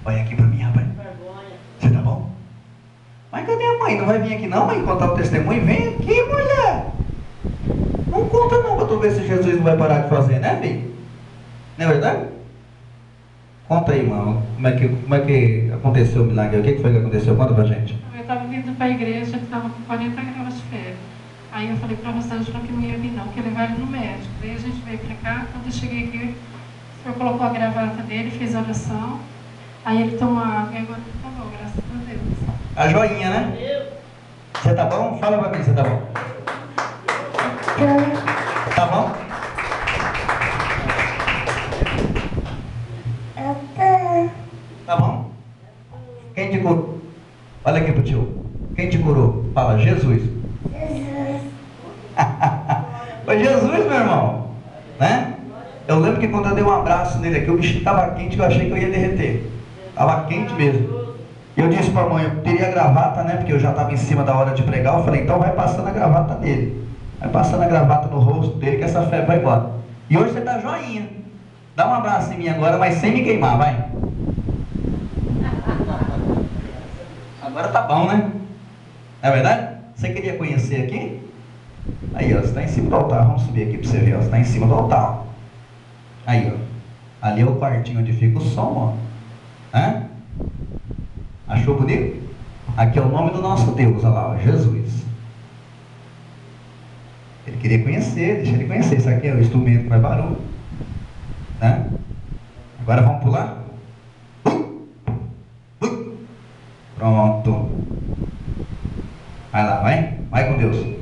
Olha aqui pra mim, rapaz. Você tá bom? Mas cadê a mãe? Não vai vir aqui não, mãe, contar o testemunho? Vem aqui, mulher. Não conta não, pra tu ver se Jesus não vai parar de fazer, né, filho? Não é verdade? Conta aí, irmão, como é que aconteceu o milagre? O que foi que aconteceu? Conta pra gente. Eu estava vindo para a igreja, que estava com 40 graus de febre. Aí eu falei para a Rosângela que não ia vir não, que ia levar ele no médico. Daí a gente veio para cá, quando eu cheguei aqui, o senhor colocou a gravata dele, fez a oração. Aí ele tomou água e agora ele tá bom, graças a Deus. A joinha, né? Você tá bom? Fala pra mim, você tá bom? Tá bom? Tá bom? Quem te curou? Olha aqui pro tio. Quem te curou? Fala, Jesus. Jesus. Foi Jesus, meu irmão. Né? Eu lembro que quando eu dei um abraço nele aqui, o bichinho estava quente, que eu achei que eu ia derreter. Estava quente mesmo. E eu disse para a mãe, eu teria gravata, né? Porque eu já estava em cima da hora de pregar. Eu falei, então vai passando a gravata nele. Vai passando a gravata no rosto dele, que essa febre vai embora. E hoje você tá joinha. Dá um abraço em mim agora, mas sem me queimar, vai. Agora tá bom, né? Não é verdade? Você queria conhecer aqui? Aí, ó, você está em cima do altar. Vamos subir aqui para você ver, ó. Você está em cima do altar, ó. Aí, ó. Ali é o quartinho onde fica o som, ó. Hã? Achou bonito? Aqui é o nome do nosso Deus, olha lá, ó, Jesus. Ele queria conhecer, deixa ele conhecer. Isso aqui é o instrumento que faz barulho. Né? Agora vamos pular? Pronto. Vai lá, vai. Vai com Deus.